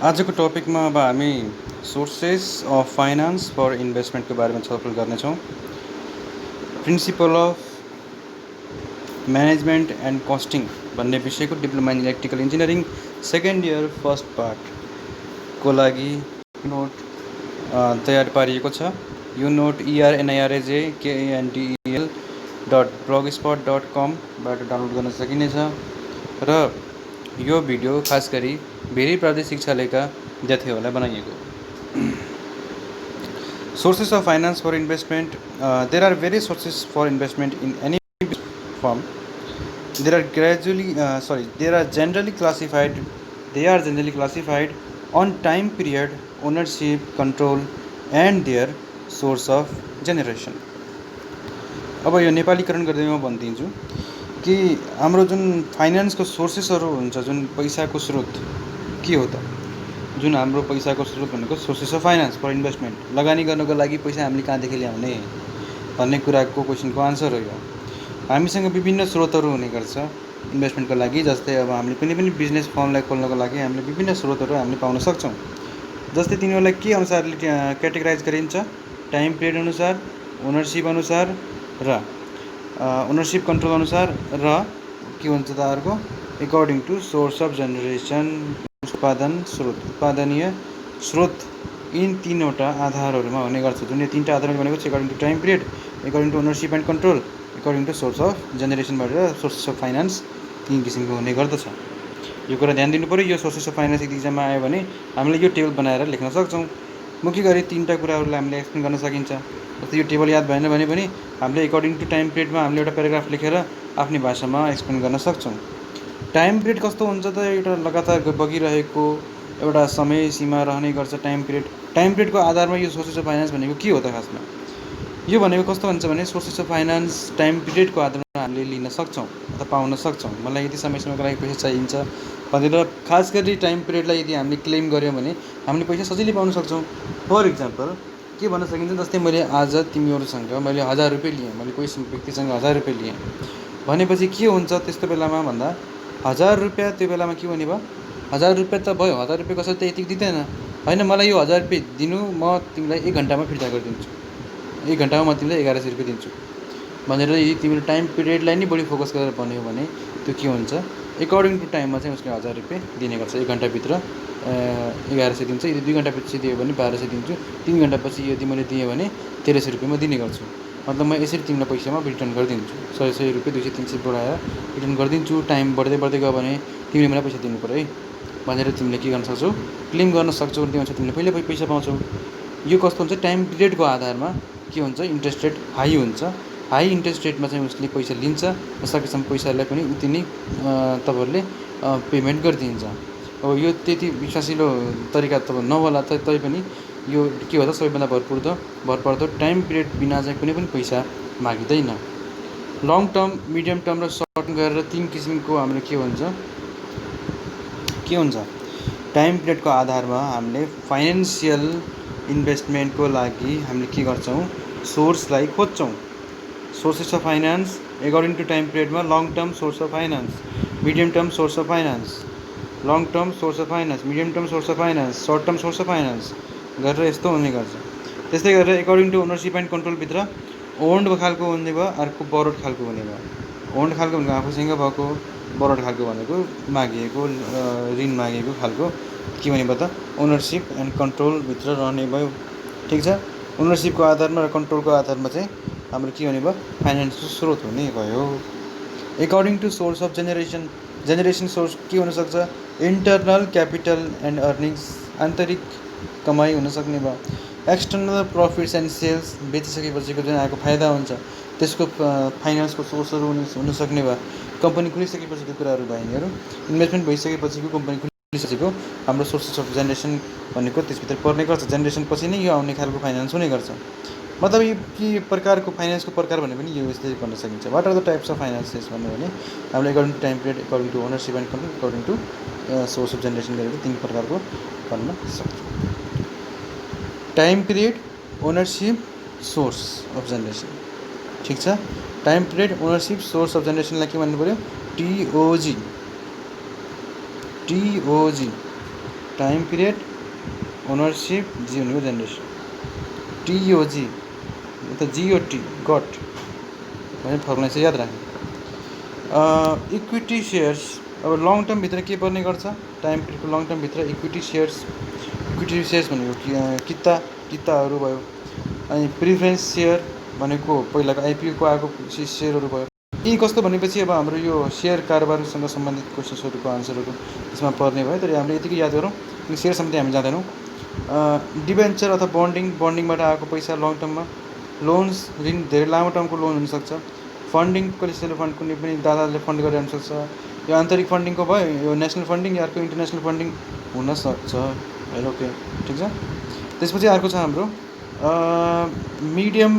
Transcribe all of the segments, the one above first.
आजको टपिकमा अब हामी सोर्सेस अफ फाइनान्स फर इन्भेस्टमेन्टको बारेमा छलफल गर्नेछौँ। Principle of management and costing भन्ने विषयको diploma in electrical engineering second year first पार्टको लागि नोट तयार पारिएको छ। यो नोट ERNIRAJKNDEL.blogspot.com डाउनलोड गर्न सकिनेछ र यो भिडियो खास गरी भेरी प्राविधिक शिक्षालयका विद्यार्थीहरूलाई बनाइएको। Sources of finance for investment there are various sources for investment in any firm. They are generally classified on time period, ownership, control and their source of generation. अब यो नेपालीकरण गर्दै म भनिदिन्छु कि हाम्रो जुन फाइनेन्सको सोर्सेसहरू हुन्छ, जुन पैसाको स्रोत के हो त, जुन हाम्रो पैसाको स्रोत भनेको sources of finance for investment, लगानी गर्नको लागि पैसा हामीले कहाँदेखि ल्याउने भन्ने कुराको क्वेसनको आन्सर हो यो। हामीसँग विभिन्न स्रोतहरू हुने गर्छ इन्भेस्टमेन्टको लागि। जस्तै अब हामीले कुनै पनि बिजनेस फर्मलाई खोल्नको लागि हामीले विभिन्न स्रोतहरू हामीले पाउन सक्छौँ। जस्तै तिनीहरूलाई के अनुसारले क्याटेगराइज गरिन्छ, टाइम पिरियड अनुसार, ओनरसिप अनुसार र ओनरसिप कन्ट्रोल अनुसार र के हुन्छ त अर्को according to source of generation, उत्पादनीय स्रोत। यिन तीनवटा आधारहरूमा हुने गर्छ। जुन यो तीनवटा आधार भनेको चाहिँ according to time period, according to ownership and control, according to source of generation भएर सोर्सेस अफ फाइनान्स तीन किसिमको हुने गर्दछ। यो कुरा ध्यान दिनु पऱ्यो। यो सोर्सेस अफ फाइनान्स इक्जाममा आयो भने हामीले यो टेबल बनाएर लेख्न सक्छौँ। मुख्य गरी तीनवटा कुराहरूलाई हामीले एक्सप्लेन गर्न सकिन्छ। जस्तै यो टेबल याद भएन भने पनि हामीले एकर्डिङ टु टाइम पिरियडमा हामीले एउटा प्याराग्राफ लेखेर आफ्नै भाषामा एक्सप्लेन गर्न सक्छौँ। टाइम पिरियड कस्तो हुन्छ त, एउटा लगातार बगिरहेको एउटा समय सीमा रहने गर्छ टाइम पिरियड। टाइम पिरियडको आधारमा यो सोर्सेस अफ फाइनान्स भनेको के हो त खासमा? यो भनेको कस्तो भन्छ भने सोर्सेस अफ फाइनान्स टाइम पिरियडको आधारमा हामीले लिन सक्छौँ अथवा पाउन सक्छौँ। मलाई यति समयसम्मको लागि पैसा चाहिन्छ भनेर खास गरी टाइम पिरियडलाई यदि हामीले क्लेम गऱ्यौँ भने हामीले पैसा सजिलै पाउन सक्छौँ। फर इक्जाम्पल के भन्न सकिन्छ, जस्तै मैले आज तिमीहरूसँग मैले 1000 रुपियाँ लिएँ, मैले कोही व्यक्तिसँग 1000 रुपियाँ लिएँ भनेपछि के हुन्छ त्यस्तो बेलामा भन्दा 1000 रुपियाँ त्यो बेलामा के भने भयो, 1000 रुपियाँ त भयो, 1000 रुपियाँ कसरी त यतिको दिँदैन, होइन मलाई यो 1000 रुपियाँ दिनु, म तिमीलाई 1 घन्टामा फिर्ता गरिदिन्छु, 1 घन्टामा म तिमीलाई 1100 रुपियाँ दिन्छु भनेर यदि तिमीले टाइम पिरियडलाई नै बढी फोकस गरेर भन्यो भने त्यो के हुन्छ, एकर्डिङ टु टाइममा चाहिँ उसले 1000 रुपियाँ दिने गर्छ। 1 घन्टाभित्र 1100 दिन्छ, यदि 2 घन्टापछि दियो भने 1200 दिन्छु, 3 घन्टापछि यदि मैले दिएँ भने 1300 रुपियाँ म दिने गर्छु। मतलब म यसरी तिमीलाई पैसामा रिटर्न गरिदिन्छु, 100 रुपियाँ 200 300 बढाएर रिटर्न गरिदिन्छु। टाइम बढ्दै बढ्दै गयो भने तिमीले मलाई पैसा दिनु पऱ्यो है भनेर तिमीले के गर्न सक्छौ, क्लेम गर्न सक्छौ। त्यो अनुसार तिमीले पहिल्यै पैसा पाउँछौ। यो कस्तो हुन्छ, टाइम पिरियडको आधारमा के हुन्छ, इन्ट्रेस्ट रेट हाई हुन्छ। हाई इन्ट्रेस्ट रेटमा चाहिँ उसले पैसा लिन्छ र सकेसम्म पैसालाई पनि उति नै तपाईँहरूले पेमेन्ट गरिदिन्छ। अब यो त्यति विश्वासिलो तरिका त नहोला, तैपनि यो के हो त सबैभन्दा भरपर्दो टाइम पिरियड बिना चाहिँ कुनै पनि पैसा मागिँदैन। लङ टर्म, मिडियम टर्म र सर्ट टर्म गरेर 3 किसिमको हाम्रो के हुन्छ टाइम पिरियडको आधारमा हामीले फाइनेन्सियल इन्भेस्टमेन्टको लागि हामीले के गर्छौँ, सोर्सलाई खोज्छौँ। Sources of finance according to time पिरियडमा long term source of finance, medium term source of finance, long term source of finance, medium term source of finance, short term source of finance गरेर यस्तो हुने गर्छ। त्यस्तै गरेर according to ownership and कन्ट्रोलभित्र owned खालको हुने भयो, अर्को बरोड खालको हुने भयो। ओन्ड खालको भनेको आफूसँग भएको, बरोड खालको भनेको मागिएको, ऋण मागेको खालको के भने भयो त ओनरसिप एन्ड कन्ट्रोलभित्र रहने भयो। ठिक छ। ओनरसिपको आधारमा र कन्ट्रोलको आधारमा चाहिँ हाम्रो के हुने भयो, फाइनेन्सको स्रोत हुने भयो। According to source of generation source के हुनसक्छ, इन्टरनल क्यापिटल एन्ड अर्निङ्स, आन्तरिक कमाइ हुनसक्ने भयो। एक्सटर्नल प्रफिट्स एन्ड सेल्स, बेचिसकेपछिको जुन आएको फाइदा हुन्छ त्यसको फाइनेन्सको सोर्सहरू हुनसक्ने भयो। कम्पनी खुलिसकेपछिको कुराहरू भयो यिनीहरू। इन्भेस्टमेन्ट भइसकेपछिको कम्पनी खुलिसकेको हाम्रो सोर्सेस अफ जेनेरेसन भनेको त्यसभित्र पर्ने गर्छ। जेनेरेसन पछि नै यो आउने खालको फाइनेन्स हुने गर्छ। मतलब यो के प्रकारको फाइनेन्सको प्रकार भने पनि यो यसरी गर्न सकिन्छ। What are the types of finances भन्यो भने हामीले according to time period, according to ownership and control, according to source of generation गरेर 3 प्रकारको भन्न सक्छौँ। Time period, ownership, source of generation. ठिक छ। Time period, ownership, source of जेनेरेसनलाई के भन्नु पऱ्यो, TOG. Time period, ownership, G भनेको जेनेरेसन। टिओजी त जिओटी गट भन्ने फर्मुला चाहिँ याद राख्नु। इक्विटी सेयर्स अब लङ टर्मभित्र के पर्ने गर्छ, टाइम पिरियडको लङ टर्मभित्र इक्विटी सेयर्स भनेको किताहरू भयो। अनि प्रिफरेन्स सेयर भनेको पहिलाको आइपिओको आएको सेयरहरू भयो। यी कस्तो भनेपछि अब हाम्रो यो सेयर कारोबारसँग सम्बन्धित क्वेसन्सहरूको आन्सरहरू यसमा पर्ने भयो। तर हामीले यतिकै याद गरौँ, यो सेयरसम्म चाहिँ हामी जाँदैनौँ। डिबेन्चर अथवा बन्डिङबाट आएको पैसा लङ टर्ममा, लोन्स ऋण धेरै लामो टर्मको लोन हुनसक्छ। फन्डिङ कसैले फन्ड कुनै पनि दादाले फन्ड गरेर हुनसक्छ। यो आन्तरिक फन्डिङको भयो, यो नेसनल फन्डिङ, अर्को इन्टरनेसनल फन्डिङ हुनसक्छ। ओके, ठिक छ। त्यसपछि अर्को छ हाम्रो मिडियम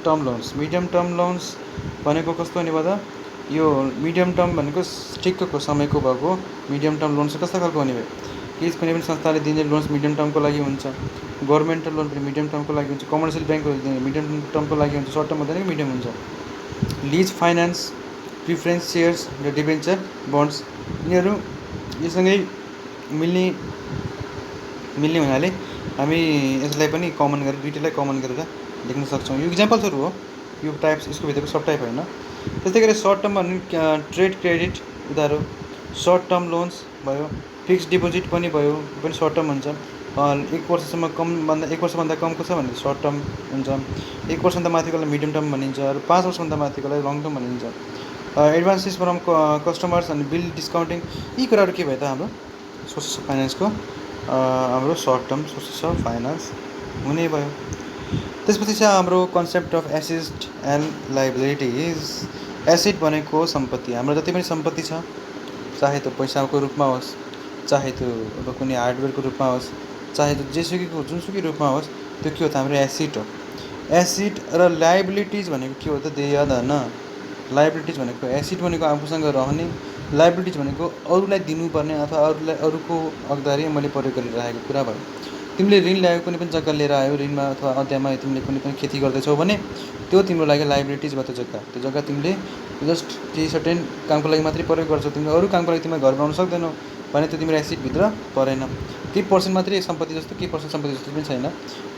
टर्म लोन्स भनेको कस्तो हुने भयो त, यो मिडियम टर्म भनेको ठिक्कको समयको भएको मिडियम टर्म लोन्स कस्तो खालको हुने भयो, कि कुनै पनि संस्थाले दिने लोन्स मिडियम टर्मको लागि हुन्छ। गभर्मेन्टल लोन पनि मिडियम टर्मको लागि हुन्छ। कमर्सियल ब्याङ्कहरू दिने मिडियम टर्मको लागि हुन्छ। सर्ट टर्म हुँदैन कि मिडियम हुन्छ। लिज फाइनेन्स, प्रिफरेन्स सेयर्स र डिबेन्चर बन्ड्स यिनीहरू योसँगै मिल्ने हुनाले हामी यसलाई पनि कमन गरेर दुईटैलाई कमन गरेर लेख्न सक्छौँ। यो इक्जाम्पल्सहरू हो, यो टाइप्स, यसको भित्रको सब टाइप होइन। त्यस्तै गरी सर्ट टर्म भने ट्रेड क्रेडिट उधारो, सर्ट टर्म लोन्स भयो, फिक्स्ड डिपोजिट पनि भयो, यो पनि सर्ट टर्म हुन्छ। 1 वर्षसम्म एक वर्षभन्दा कमको छ भने सर्ट टर्म हुन्छ। 1 वर्षभन्दा माथिकोलाई मिडियम टर्म भनिन्छ र 5 वर्षभन्दा माथिकोलाई लङ टर्म भनिन्छ। एडभान्सेस फ्रम कस्टमर्स अनि बिल डिस्काउन्टिङ, यी कुराहरू के भयो त हाम्रो सोर्सेस अफ फाइनेन्सको हाम्रो short term sources of finance हुने भयो। त्यसपछि छ हाम्रो concept of asset and liabilities. Asset भनेको सम्पत्ति, हाम्रो जति पनि सम्पत्ति छ, चाहे त्यो पैसाको रूपमा होस्, चाहे त्यो अब कुनै हार्डवेयरको रूपमा होस्, चाहे त्यो जुनसुकै रूपमा होस्, त्यो के हो त हाम्रो एसेट हो। एसेट र लाइबिलिटिज भनेको के हो त, देय धन। लाइबिलिटिज भनेको एसेट भनेको आफूसँग रहने, लाइबिलिटिज भनेको अरूलाई दिनुपर्ने अथवा अरूको अगदारी मैले प्रयोग गरिरहेको कुरा भयो। तिमीले ऋण ल्यायो, कुनै पनि जग्गा लिएर आयो, ऋणमा अथवा अध्यायमा तिमीले कुनै पनि खेती गर्दैछौ भने त्यो तिम्रो लागि लाइबिलिटिज भयो। त्यो जग्गा तिमीले जस्ट केही सर्टेन कामको लागि मात्रै प्रयोग गर्छौ, तिमीले अरू कामको लागि तिमीले घर बनाउन सक्दैनौ भने त्यो तिम्रो एसेटभित्र परेन। केही पर्सेन्ट मात्रै सम्पत्ति जस्तो, केही पर्सेन्ट सम्पत्ति जस्तो पनि छैन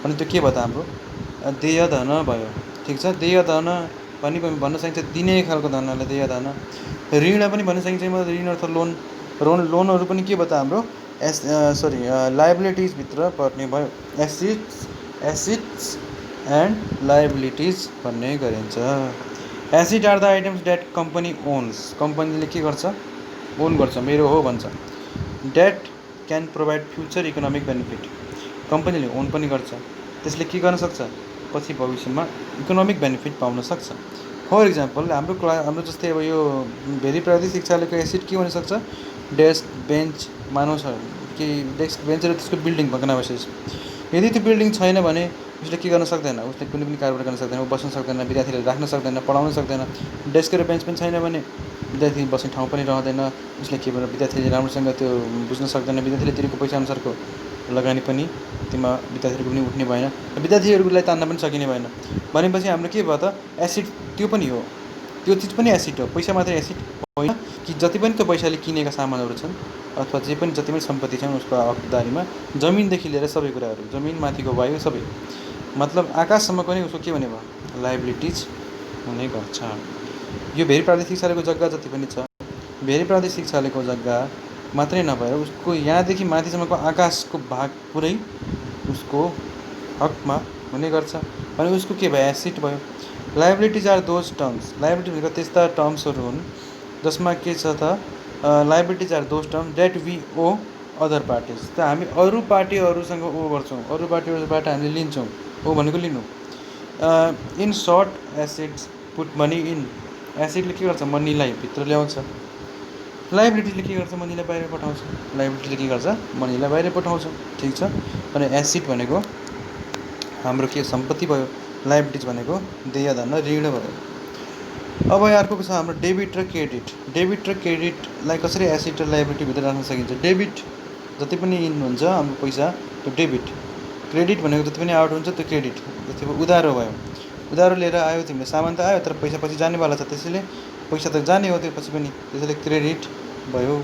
भने त्यो के भयो त हाम्रो देय धन भयो। ठिक छ, देय धन पनि भन्न सकिन्छ दिने खालको धनलाई देय धन। ऋण पनि भन्न सकिन्छ ऋण अथवा लोनहरू पनि के भयो त हाम्रो लाइबिलिटिजभित्र पर्ने भयो। एसेट्स एन्ड लाइबिलिटिज भन्ने गरिन्छ। Asset are the items that company owns, कम्पनीले के गर्छ, ओन गर्छ, मेरो हो भन्छ। That can provide future economic benefit, कम्पनीले ओन पनि गर्छ, त्यसले के गर्न सक्छ, पछि भविष्यमा इकोनोमिक बेनिफिट पाउन सक्छ। फर इक्जाम्पल हाम्रो जस्तै अब यो भेरी प्राविधिक शिक्षालयको एसेट के हुनसक्छ, डेस्क बेन्च मानव छ कि डेस्क बेन्च र त्यसको बिल्डिङ भग्नावशेष। यदि त्यो बिल्डिङ छैन भने उसले के गर्न सक्दैन, उसले कुनै पनि कारोबार गर्न सक्दैन, ऊ बस्न सक्दैन, विद्यार्थीले राख्न सक्दैन, पढाउन सक्दैन। डेस्क र बेन्च पनि छैन भने विद्यार्थी बस्ने ठाउँ पनि रहँदैन, उसले के भएर विद्यार्थीले राम्रोसँग त्यो बुझ्न सक्दैन, विद्यार्थीले तिरेको पैसा अनुसारको लगानी पनि तीमा विद्यार्थीहरूको पनि उठ्ने भएन, विद्यार्थीहरूलाई तान्न पनि सकिने भएन भनेपछि हाम्रो के भयो त एसेट, त्यो पनि हो, त्यो चिज पनि एसेट हो। पैसा मात्रै एसेट होइन कि जति पनि त्यो पैसाले किनेका सामानहरू छन् अथवा जति पनि सम्पत्ति छन् उसको हकदारीमा जमिनदेखि लिएर सबै कुराहरू, जमिन माथिको वायु सबै मतलब आकाशसम्मको नै उसको के भने भयो लाइबिलिटिज हुने गर्छ। यो भेरी प्राविधिक शिक्षालयको जग्गा जति पनि छ, भेरी प्राविधिक शिक्षालयको जग्गा मात्रै नभएर उसको यहाँदेखि माथिसम्मको आकाशको भाग पुरै उसको हकमा हुने गर्छ भने उसको के भयो, एसेट भयो। Liabilities are those terms, liability भनेको त्यस्ता टर्म्सहरू हुन् जसमा के छ त, liabilities are those terms that we owe other parties, त हामी अरू पार्टीहरूसँग ओ गर्छौँ, अरू पार्टीहरूबाट हामीले लिन्छौँ, ओ भनेको लिनु। In short assets put money in, एसेटले के गर्छ, मनीलाई भित्र ल्याउँछ, लाइबिलिटीले के गर्छ, मनीलाई बाहिर पठाउँछ, लाइबिलिटीले के गर्छ, मनीलाई बाहिर पठाउँछ। ठिक छ, अनि एसेट भनेको हाम्रो के सम्पत्ति भयो, लाइबिलिटिज भनेको देय धन ऋण भयो। अब अर्को छ हाम्रो डेबिट र क्रेडिट। डेबिट र क्रेडिटलाई कसरी एसेट र लाइबिलिटी भित्र राख्न सकिन्छ, डेबिट जति पनि इन हुन्छ हाम्रो पैसा त्यो डेबिट, क्रेडिट भनेको जति पनि आउट हुन्छ त्यो क्रेडिट। जस्तै उधारो भयो, उधारो लिएर आयो तिमीले, सामान त आयो तर पैसा पछि जानेवाला छ, त्यसैले पैसा त जाने हो त्यो पछि पनि, त्यसैले क्रेडिट भयो।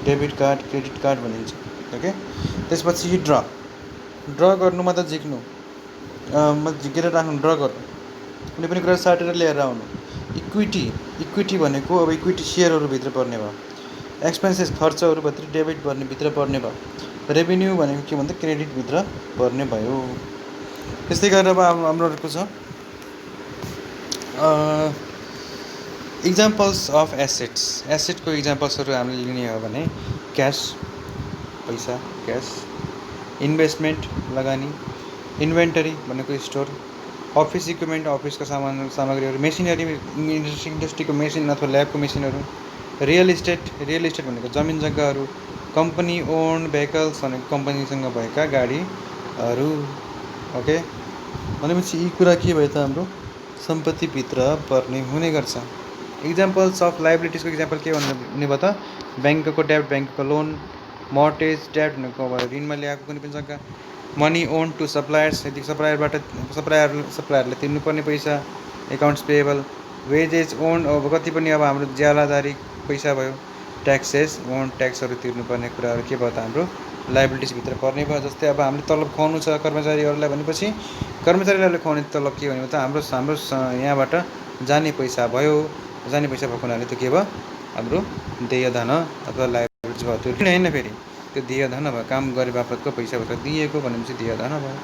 डेबिट कार्ड क्रेडिट कार्ड भनिन्छ। ओके। त्यसपछि ड्र गर्नुमा त झिक्नु, झिकेर राख्नु, ड्र गर्नु, कुनै पनि कुरा साटेर ल्याएर आउनु। इक्विटी भनेको अब इक्विटी सेयरहरूभित्र पर्ने भयो। एक्सपेन्सेस खर्चहरूभित्र डेबिट भित्र पर्ने भयो। रेभेन्यू भनेको के भन्दा क्रेडिटभित्र पर्ने भयो। त्यस्तै गरेर अब हाम्रो अर्को छ इक्जाम्पल्स अफ एसेटको इक्जाम्पल्सहरू हामीले लिने हो भने क्यास, पैसा, क्यास, इन्भेस्टमेन्ट, लगानी, इन्भेन्टरी भनेको स्टोर, अफिस इक्विपमेन्ट, अफिसको सामग्रीहरू, मेसिनरी, इन्डस्ट्रीको मेसिन अथवा ल्याबको मेसिनहरू, रियल इस्टेट भनेको जमिन जग्गाहरू, कम्पनी ओन्ड भेहिकल्स भनेको कम्पनीसँग भएका गाडीहरू। ओके, भनेपछि यी कुरा के भयो त हाम्रो सम्पत्तिभित्र पर्ने हुने गर्छ। इक्जाम्पल्स अफ लाइबिलिटिजको इक्जाम्पल के हुने भयो त ब्याङ्कको डेब्ट, ब्याङ्कको लोन, मर्टेज डेब्ट भनेको अब ऋणमा ल्याएको कुनै पनि जग्गा, मनी ओन टु सप्लायर्स यदि सप्लायरले तिर्नुपर्ने पैसा, एकाउन्ट्स पेएबल, वेजेस ओन अब कति पनि अब हाम्रो ज्यालादारी पैसा भयो, ट्याक्सेस ओन ट्याक्सहरू तिर्नुपर्ने कुराहरू के भयो त हाम्रो लाइबिलिटिजभित्र पर्ने भयो। जस्तै अब हामीले तलब खुवाउनु छ कर्मचारीहरूलाई भनेपछि कर्मचारीहरूले खुवाउने तलब के भन्यो त हाम्रो यहाँबाट जाने पैसा भयो। जाने पैसा भएको हुनाले त्यो के भयो हाम्रो देय धन अथवा लाइबिलिटिज भयो। त्यो ऋण होइन, फेरि त्यो देय धन भयो, काम गरे बापतको पैसाबाट दिएको भनेपछि देय धन भयो।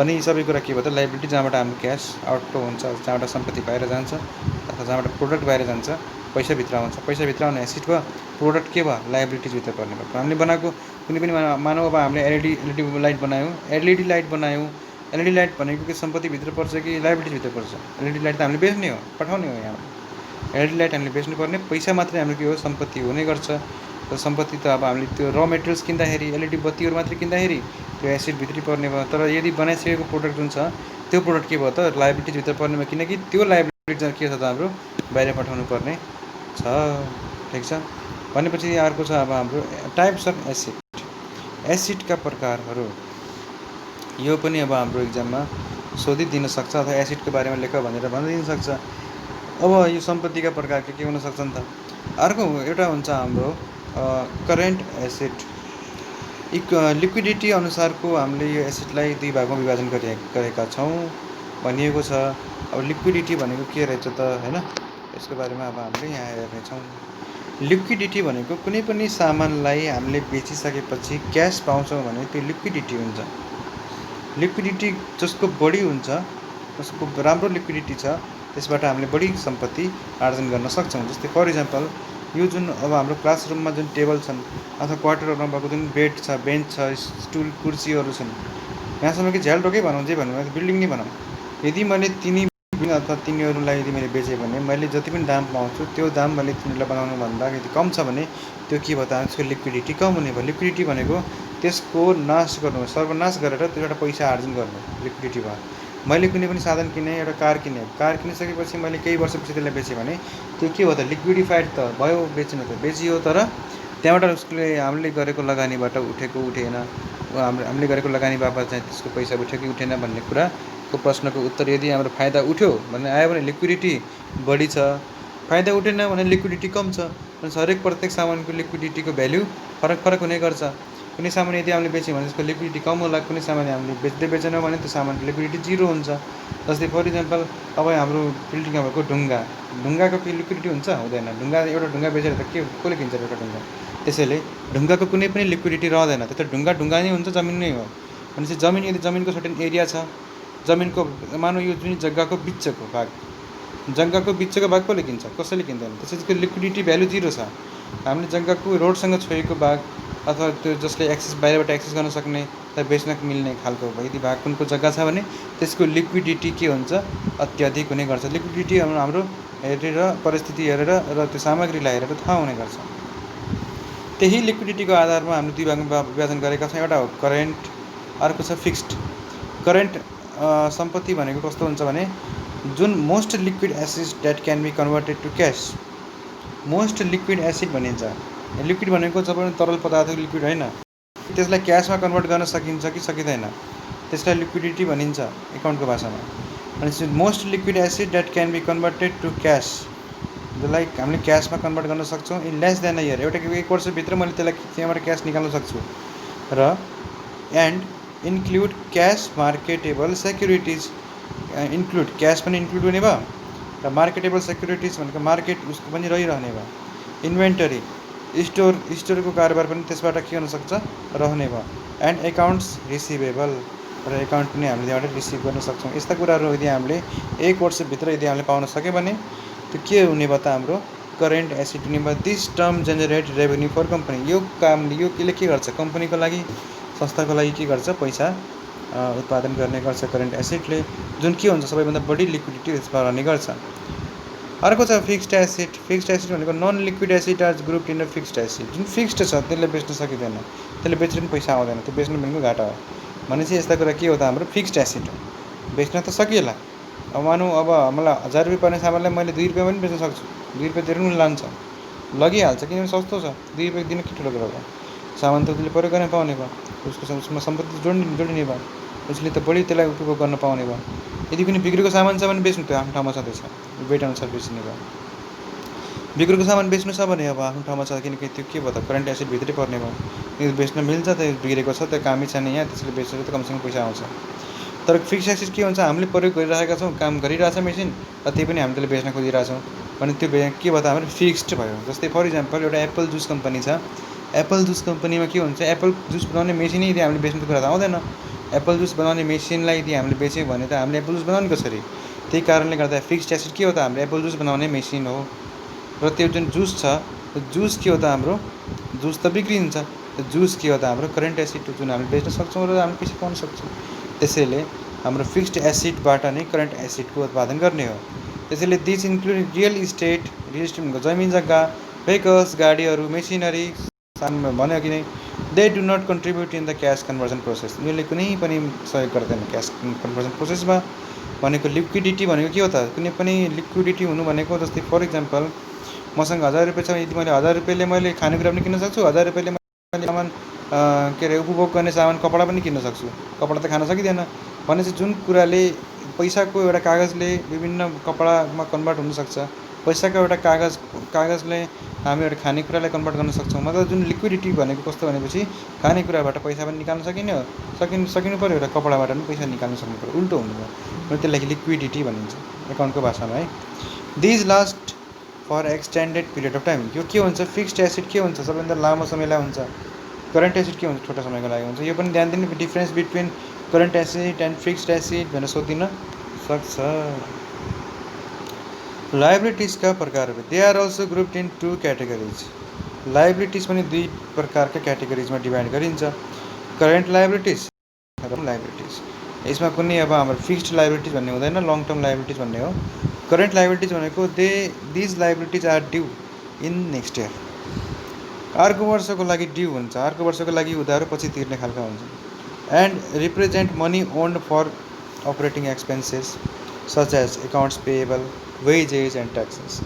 अनि यी सबै कुरा के भयो त लाइबिलिटी, जहाँबाट हाम्रो क्यास आउटफ्लो हुन्छ, जहाँबाट सम्पत्ति बाहिर जान्छ अथवा जहाँबाट प्रोडक्ट बाहिर जान्छ पैसाभित्र आउँछ। पैसाभित्र आउने एसेट भयो, प्रोडक्ट के भयो लाइबिलिटिजभित्र पर्ने भयो। हामीले बनाएको कुनै पनि मानव अब हामीले एलइडी लाइट बनायौँ, एलइडी लाइट भनेको के सम्पत्तिभित्र पर्छ कि लाइबिलिटिजभित्र पर्छ? एलइडी लाइट त हामीले बेच्ने हो, पठाउने हो। यहाँ एलइडी लाइट हामीले बेच्नुपर्ने, पैसा मात्रै हाम्रो के हो सम्पत्ति हुने गर्छ। र सम्पत्ति त अब हामीले त्यो र मेटेरियल्स किन्दाखेरि, एलइडी बत्तीहरू मात्रै किन्दाखेरि त्यो एसेटभित्रै पर्ने भयो। तर यदि बनाइसकेको प्रोडक्ट जुन छ त्यो प्रोडक्ट के भयो त लाइबिलिटिजभित्र पर्ने भयो, किनकि त्यो लाइबिलिटी के छ त हाम्रो बाहिर पठाउनु पर्ने छ। ठिक छ, भनेपछि अर्को छ अब हाम्रो टाइप्स अफ एसेटका प्रकारहरू। यो पनि अब हाम्रो इक्जाममा सोधिदिन सक्छ अथवा एसेटको बारेमा लेख भनेर भनिदिन सक्छ। अब यो सम्पत्तिका प्रकार के हुन सक्छन् त? अर्को एउटा हुन्छ हाम्रो करेन्ट एसेट। लिक्विडिटी अनुसारको हामीले यो एसेटलाई दुई भागमा विभाजन गरेका छौँ भनिएको छ। अब लिक्विडिटी भनेको के रहेछ त हैन, यसको बारेमा अब हामीले यहाँ हेर्नेछौँ। लिक्विडिटी भनेको कुनै पनि सामानलाई हामीले बेचिसकेपछि क्यास पाउँछौँ भने त्यो लिक्विडिटी हुन्छ। लिक्विडिटी जसको बढी हुन्छ, जसको राम्रो लिक्विडिटी छ, त्यसबाट हामीले बढी सम्पत्ति आर्जन गर्न सक्छौँ। जस्तै फर इक्जाम्पल यो जुन अब हाम्रो क्लासरुममा जुन टेबल छन् अथवा क्वार्टरमा भएको जुन बेड छ, बेन्च छ, स्टुल, कुर्सीहरू छन्, यहाँसम्म कि झ्यालटोकै भनौँ, जे भनौँ, बिल्डिङ नै भनौँ, यदि मैले तिनीहरूलाई यदि मैले बेचेँ भने मैले जति पनि दाम पाउँछु त्यो दाम मैले तिनीहरूलाई बनाउनुभन्दा यदि कम छ भने त्यो के भयो त त्यसको लिक्विडिटी कम हुने भयो। लिक्विडिटी भनेको त्यसको नाश गर्नु, सर्वनाश गरेर त्यो एउटा पैसा आर्जन गर्नु लिक्विडिटी भयो। मैले कुनै पनि साधन किनेँ, एउटा कार किनिसकेपछि मैले केही वर्षपछि त्यसलाई बेचेँ भने त्यो के भयो त लिक्विडिफाइड त भयो, बेचियो, तर त्यहाँबाट उसले हामीले गरेको लगानीबाट उठेन, हामीले गरेको लगानी बापत चाहिँ त्यसको पैसा उठ्यो कि उठेन भन्ने कुराको प्रश्नको उत्तर यदि हाम्रो फाइदा उठ्यो भने आयो भने लिक्विडिटी बढी छ, फाइदा उठेन भने लिक्विडिटी कम छ। हरेक प्रत्येक सामानको लिक्विडिटीको भ्याल्यु फरक हुने गर्छ। कुनै सामान यदि हामीले बेच्यौँ भने त्यसको लिक्विडिटी कम होला, कुनै सामान हामीले बेचेनौँ भने त्यो सामानको लिक्विडिटी जिरो हुन्छ। जस्तै फर इक्जाम्पल अब हाम्रो बिल्डिङमा भएको ढुङ्गाको के लिक्विडिटी हुन्छ? हुँदैन। एउटा ढुङ्गा बेचेर त कसले किन्छ एउटा ढुङ्गा? त्यसैले ढुङ्गाको कुनै पनि लिक्विडिटी रहँदैन। त्यो त ढुङ्गा नै हुन्छ, जमिन नै हो। भनेपछि यदि जमिनको सर्टेन एरिया छ, जमिनको मानौँ यो जुन जग्गाको बिचको भाग कसले किन्छ? कसैले किन्दैन। त्यसैको लिक्विडिटी भ्यालु जिरो छ। हामीले जग्गाको रोडसँग छोएको भाग अथवा त्यो जसले बाहिरबाट एक्सेस गर्न सक्ने तर बेच्न मिल्ने खालको यदि भाग कुनको जग्गा छ भने त्यसको लिक्विडिटी के हुन्छ? अत्याधिक हुने गर्छ। लिक्विडिटी हाम्रो हेरेर, परिस्थिति हेरेर र त्यो सामग्रीलाई हेरेर थाहा हुने गर्छ। त्यही लिक्विडिटीको आधारमा हामीले दुई भागमा विभाजन गरेका छौँ। एउटा हो करेन्ट, अर्को छ फिक्स्ड। करेन्ट सम्पत्ति भनेको कस्तो हुन्छ भने जुन most liquid assets that can be converted to cash. Most liquid assets भनिन्छ। लिक्विड भनेको जब तरल पदार्थ लिक्विड होइन, त्यसलाई क्यासमा कन्भर्ट गर्न सकिन्छ कि सकिँदैन, त्यसलाई लिक्विडिटी भनिन्छ एकाउन्टको भाषामा। अनि most liquid assets that can be converted to cash, जसलाई हामीले क्यासमा कन्भर्ट गर्न सक्छौँ in less than a year. एक वर्षभित्र मैले त्यसलाई त्यहाँबाट क्यास निकाल्न सक्छु। र and include cash marketable securities, include cash पनि इन्क्लुड हुने भयो र मार्केटेबल सेक्युरिटिज भनेको मार्केट उसको पनि रहिरहने भयो। इन्भेन्टरी स्टोरको कारोबार पनि त्यसबाट के हुनसक्छ, रहने भयो। एन्ड एकाउन्ट्स रिसिभेबल र एकाउन्ट पनि हामीले त्यहाँबाट रिसिभ गर्न सक्छौँ। यस्ता कुराहरू यदि हामीले 1 वर्षभित्र यदि हामीले पाउन सक्यो भने त्यो के हुने भयो त, हाम्रो करेन्ट एसेट हुने भयो। This term generate revenue for company, यो कामले यो केले के गर्छ, कम्पनीको लागि संस्थाको लागि के गर्छ, पैसा उत्पादन गर्ने गर्छ करेन्ट एसेटले, जुन के हुन्छ सबैभन्दा बढी लिक्विडिटी त्यसमा रहने गर्छ। अर्को छ फिक्स्ड एसेट। फिक्स्ड एसेट भनेको non liquid asset are group in fixed asset. जुन फिक्स्ड छ त्यसले बेच्न सकिँदैन, त्यसले बेचेर पनि पैसा आउँदैन, त्यो बेच्नु भनेको घाटा हो। भनेपछि यस्ता कुरा के हो त, हाम्रो फिक्स्ड एसेट हो। बेच्न त सकिएला, अब मानौँ अब मलाई 1000 रुपियाँ पर्ने सामानलाई मैले 2 रुपियाँ पनि बेच्न सक्छु, 2 रुपियाँ दिएर पनि लान्छ, लगिहाल्छ, किनभने सस्तो छ। 2 रुपियाँ दिन के ठुलो कुरा भयो, सामान त उसले प्रयोग गर्न पाउने भयो, उसको सम्पत्ति जोडिने भयो, उसले त बढी त्यसलाई उपभोग गर्न पाउने भयो। यदि कुनै बिग्रेको सामान छ भने बेच्नु, त्यो आफ्नो ठाउँमा छँदैछ, वेट अनुसार बेच्ने भयो। बिग्रेको सामान बेच्नु छ भने अब आफ्नो ठाउँमा छ, किनकि त्यो के भयो त, करेन्ट एसेटभित्रै पर्ने भयो। त्यो बेच्न मिल्छ, त्यो बिग्रेको छ, त्यो कामै छैन यहाँ, त्यसले बेचेर त कमसेकम पैसा आउँछ। तर फिक्स्ड एसेट के हुन्छ, हामीले प्रयोग गरिरहेका छौँ, काम गरिरहेछ मेसिन, र त्यही पनि हामी त्यसले बेच्न खोजिरहेछौँ भने त्यो के भयो त, हाम्रो फिक्स्ड भयो। जस्तै फर इक्जाम्पल एउटा एप्पल जुस कम्पनी छ, एप्पल जुस कम्पनीमा के हुन्छ, एप्पल जुस बनाउने मेसिनै यदि हामीले बेच्नुको कुरा त आउँदैन। एप्पल जुस बनाउने मेसिनलाई यदि हामीले बेच्यौँ भने त हामीले एप्पल जुस बनाउने कसरी, त्यही कारणले गर्दा फिक्स्ड एसेट के हो त, हाम्रो एप्पल जुस बनाउने मेसिन हो। र त्यो जुन जुस छ, त्यो जुस के हो त, हाम्रो जुस त बिग्रिन्छ, त्यो जुस के हो त, हाम्रो करेन्ट एसेट हो, जुन हामीले बेच्न सक्छौँ र हामीले पैसा पाउन सक्छौँ। त्यसैले हाम्रो फिक्स्ड एसेटबाट नै करेन्ट एसेटको उत्पादन गर्ने हो। त्यसैले दिस इन्क्लुड रियल इस्टेट भनेको जमिन जग्गा, भेहिकल्स गाडीहरू, मेसिनरी भन्यो कि नै, they do not contribute in the cash conversion process, यसले कुनै पनि सहयोग गर्दैन क्यास कन्भर्जन प्रोसेसमा। भनेको लिक्विडिटी भनेको के हो त, कुनै पनि लिक्विडिटी हुनु भनेको, जस्तै फर इक्जाम्पल मसँग 1000 रुपियाँ छ, यदि मैले 1000 रुपियाँले मैले खानेकुरा पनि किन्न सक्छु, 1000 रुपियाँले मैले सामान के अरे उपभोग गर्ने सामान कपडा पनि किन्न सक्छु, कपडा त खान सकिँदैन। भनेपछि जुन कुराले पैसाको एउटा कागजले विभिन्न कपडामा कन्भर्ट हुनसक्छ, पैसाको एउटा कागजले हामी एउटा खानेकुरालाई कन्भर्ट गर्न सक्छौँ। मतलब जुन लिक्विडिटी भनेको कस्तो भनेपछि खानेकुराबाट पैसा पनि निकाल्न सकिने हो, सकिनु पऱ्यो, एउटा कपडाबाट पनि पैसा निकाल्न सक्नु पऱ्यो, उल्टो हुनु भयो, त्यसलाई लिक्विडिटी भनिन्छ एकाउन्टको भाषामा है। These last for extended period of time, यो के हुन्छ, फिक्स्ड एसेट के हुन्छ, सबैभन्दा लामो समयलाई हुन्छ, करेन्ट एसेट के हुन्छ, छोटो समयको लागि हुन्छ। यो पनि ध्यान दिनु, difference between current asset and fixed asset भनेर सोधिन सक्छ। लाइबिलिटिजका प्रकारहरू, they are also grouped in 2 categories. Liabilities पनि 2 प्रकारका क्याटेगोरिजमा डिभाइड गरिन्छ, करेन्ट लाइबिलिटिज र लाइबिलिटिज। यसमा कुनै अब हाम्रो फिक्स्ड लाइबिलिटिज भन्ने हुँदैन, लङ टर्म लाइबिलिटिज भन्ने हो। करेन्ट लाइबिलिटिज भनेको these liabilities are due in next year, अर्को वर्षको लागि ड्यू हुन्छ, अर्को वर्षको लागि उधारो पछि तिर्ने खालका हुन्छ। And represent money owned for operating expenses such as accounts payable, wages and taxes.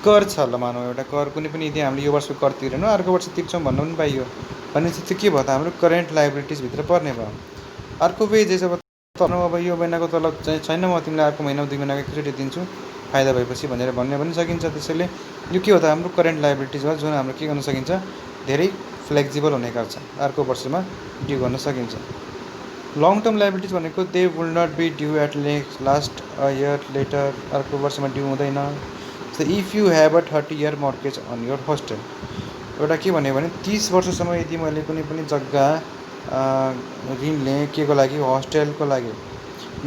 कर छ, ल मानौँ एउटा कर, कुनै पनि यदि हामीले यो वर्षको कर तिरेनौँ, अर्को वर्ष तिर्छौँ भन्न पनि पाइयो, भनेपछि त्यो के भयो त, हाम्रो करेन्ट लाइबिलिटिजभित्र पर्ने भयो। अर्को वेजेस, अब यो महिनाको तलब चाहिँ छैन, म तिमीलाई अर्को महिना 2 महिनाको एकचोटि दिन्छु फाइदा भएपछि भनेर भन्ने पनि सकिन्छ। त्यसैले यो के हो त, हाम्रो करेन्ट लाइबिलिटिज हो, जुन हाम्रो के गर्न सकिन्छ, धेरै फ्लेक्जिबल हुने गर्छ, अर्को वर्षमा ड्यू गर्न सकिन्छ। लङ टर्म लाइबिलिटिज भनेको they will not be due at last a year later, अर्को वर्षमा ड्यू हुँदैन। So if you have a 30 year mortgage on your hostel, एउटा के भन्यो भने 30 वर्षसम्म यदि मैले कुनै पनि जग्गा ऋण लिएँ, के को लागि, होस्टेलको लागि,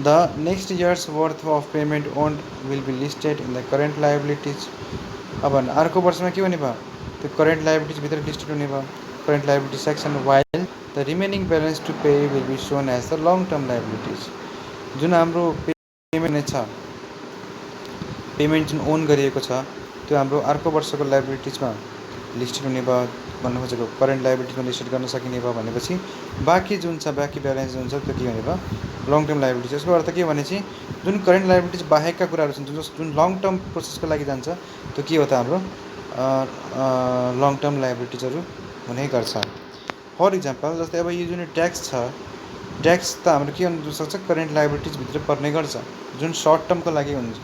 the next years worth of payment owned will be listed in the current liabilities. अब अर्को वर्षमा के हुने भयो, त्यो करेन्ट लाइबिलिटिजभित्र लिस्टेड हुने भयो, current liability section. While the remaining balance to pay will be shown as the long term liabilities. जुन हाम्रो पेमेन्ट छ, पेमेन्ट जुन ओन गरिएको छ, त्यो हाम्रो अर्को वर्षको लाइबिलिटिजमा लिस्टेड हुने भयो, भन्नु खोजेको करेन्ट लाइबिलिटीमा लिस्टेड गर्न सकिने भयो। भनेपछि बाँकी जुन छ, बाँकी ब्यालेन्स जुन छ, त्यो के हुने भयो, लङ टर्म लाइबिलिटिज। यसको अर्थ के भनेपछि जुन करेन्ट लाइबिलिटिज बाहेकका कुराहरू छन्, जुन लङ टर्म प्रोसेसको लागि जान्छ, त्यो के हो त, हाम्रो लङ टर्म लाइबिलिटिजहरू हुने गर्छ। फर इक्जाम्पल जस्तै अब यो जुन ट्याक्स छ, ट्याक्स त हाम्रो के हुनसक्छ, करेन्ट लाइबिलिटिजभित्र पर्ने गर्छ, जुन सर्ट टर्मको लागि हुन्छ,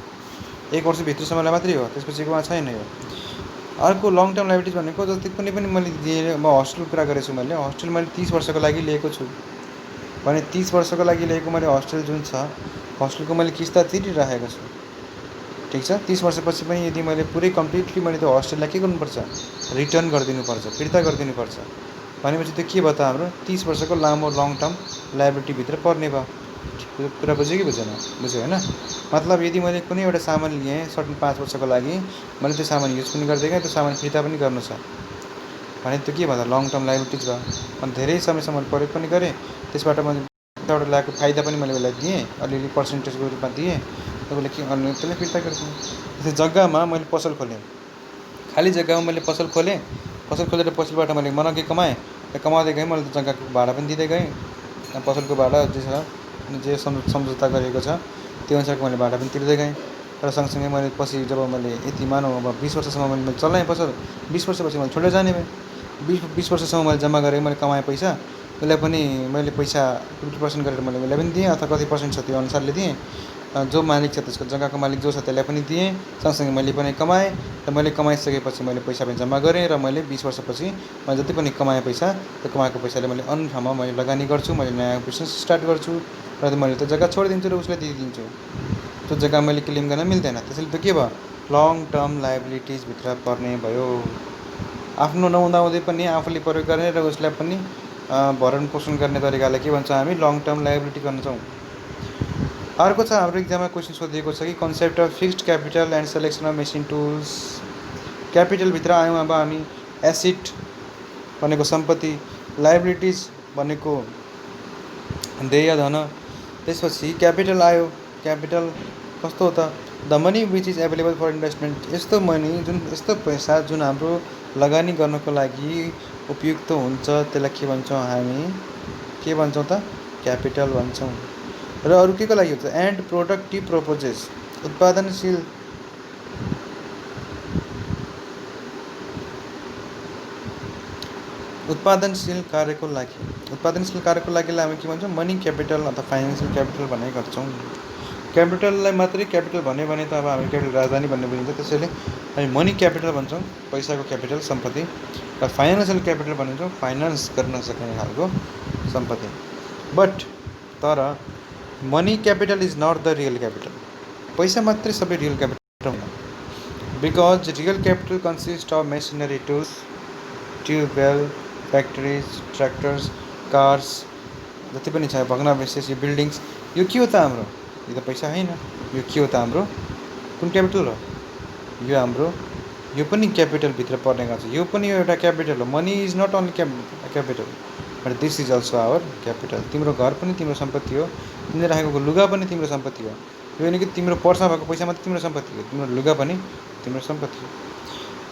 1 वर्षभित्र समयलाई मात्रै हो, त्यसपछिकोमा छैन। यो अर्को लङ टर्म लाइबिलिटिज भनेको जति कुनै पनि मैले दिएँ, म हस्टेलको कुरा गरेको छु, मैले हस्टेल मैले 30 वर्षको लागि लिएको छु भने 30 वर्षको लागि लिएको मैले हस्टेल जुन छ हस्टेलको मैले किस्ता तिरिराखेको छु, ठिक छ। 30 वर्षपछि पनि यदि मैले पुरै कम्प्लिटली मैले त्यो हस्टेललाई के गर्नुपर्छ, रिटर्न गरिदिनुपर्छ, फिर्ता गरिदिनुपर्छ भनेपछि त्यो के भयो त हाम्रो 30 वर्षको लामो लङ टर्म लाइबिलिटीभित्र पर्ने भयो। कुरा बुझ्यो कि बुझेन? बुझ्यो होइन? मतलब यदि मैले कुनै एउटा सामान लिएँ सर्टन 5 वर्षको लागि, मैले त्यो सामान युज पनि गर्दै गएँ, त्यो सामान फिर्ता पनि गर्नु छ भने त्यो के भन्दा लङ टर्म लाइबिलिटिज भयो। अनि धेरै समयसम्म मैले प्रयोग पनि गरेँ, त्यसबाट मैले एउटा ल्याएको फाइदा पनि मैले उसलाई दिएँ, अलिअलि पर्सेन्टेजको रूपमा दिएँ, तपाईँले के गर्नु त्यसलाई फिर्ता गरिदिएँ। त्यो जग्गामा मैले पसल खोलेँ, खाली जग्गामा मैले पसल खोलेँ, पसल खोलेर पसलबाट मैले मनकै कमाएँ, कमाउँदै गएँ, मैले जग्गाको भाडा पनि दिँदै गएँ, पसलको भाडा जे छ जे सम्झौता गरिएको छ त्यो अनुसारको मैले भाडा पनि तिर्दै गएँ। र सँगसँगै मैले पछि जब मैले यति मानौँ अब 20 वर्षसम्म मैले चलाएँ पसल, 20 वर्षपछि मैले छोडेर जाने भएँ। 20 वर्षसम्म मैले जम्मा गरेँ, मैले कमाएँ पैसा, उसलाई पनि मैले पैसा 50% गरेर मैले उसलाई पनि दिएँ, अथवा कति पर्सेन्ट छ त्यो अनुसारले दिएँ। जो मालिक छ त्यसको जग्गाको मालिक जो छ त्यसलाई पनि दिएँ, सँगसँगै मैले पनि कमाएँ। र मैले कमाइसकेपछि मैले पैसा पनि जम्मा गरेँ र मैले 20 वर्षपछि मैले जति पनि कमाएँ पैसा, त्यो कमाएको पैसाले मैले अन्य ठाउँमा मैले लगानी गर्छु, मैले नयाँ बिजनेस स्टार्ट गर्छु र मैले त्यो जग्गा छोडिदिन्छु र उसलाई दिइदिन्छु। त्यो जग्गा मैले क्लेम गर्न मिल्दैन, त्यसैले त्यो के भयो, लङ टर्म लाइबिलिटिजभित्र पर्ने भयो। आफ्नो नहुँदाहुँदै पनि आफूले प्रयोग गर्ने र उसलाई पनि भरण पोषण गर्ने तरिकालाई के भन्छ हामी, लङ टर्म लाइबिलिटी भन्छौँ। अर्को छ हाम्रो इक्जाममा क्वेसन सोधिएको छ कि concept of fixed capital and selection of machine tools. क्यापिटलभित्र आयौँ अब हामी, एसिड भनेको सम्पत्ति, लाइबिलिटिज भनेको देय धन, त्यसपछि क्यापिटल आयो। क्यापिटल कस्तो हो त, the money which is available for investment, यस्तो मनी जुन यस्तो पैसा जुन हाम्रो लगानी गर्नको लागि उपयुक्त हुन्छ त्यसलाई के भन्छौँ हामी, के भन्छौँ त, क्यापिटल भन्छौँ। र अरू के को लागि हुन्छ, एन्ड प्रोडक्टिभ पर्पजेस, उत्पादनशील कार्यको लागि, उत्पादनशील कार्यको लागि हामी के भन्छौँ, मनी क्यापिटल अथवा फाइनेन्सियल क्यापिटल भन्ने गर्छौँ। क्यापिटललाई मात्रै क्यापिटल भन्यो भने त अब हामी क्यापिटल राजधानी भन्ने बुझिन्छ, त्यसैले हामी मनी क्यापिटल भन्छौँ, पैसाको क्यापिटल सम्पत्ति, र फाइनेन्सियल क्यापिटल भन्छौँ फाइनेन्स गर्न सक्ने खालको सम्पत्ति। बट तर money capital is not the real capital, पैसा मात्रै सबै रियल क्यापिटल हुँदैन। Because real capital consist of machinery tools, tubewell, factories, tractors, cars, जति पनि छ भग्नावशेष, यो बिल्डिङ्स, यो के हो त हाम्रो, यो त पैसा होइन, यो के हो त हाम्रो, कुन क्यापिटल हो, यो हाम्रो, यो पनि क्यापिटलभित्र पर्ने गर्छ, यो पनि एउटा क्यापिटल हो। Money is not only capital but this is also our capital. तिम्रो घर पनि तिम्रो सम्पत्ति हो, तिमीले राखेको लुगा पनि तिम्रो सम्पत्ति हो, यो होइन कि तिम्रो पर्समा भएको पैसा मात्रै तिम्रो सम्पत्ति हो, तिम्रो लुगा पनि तिम्रो सम्पत्ति हो।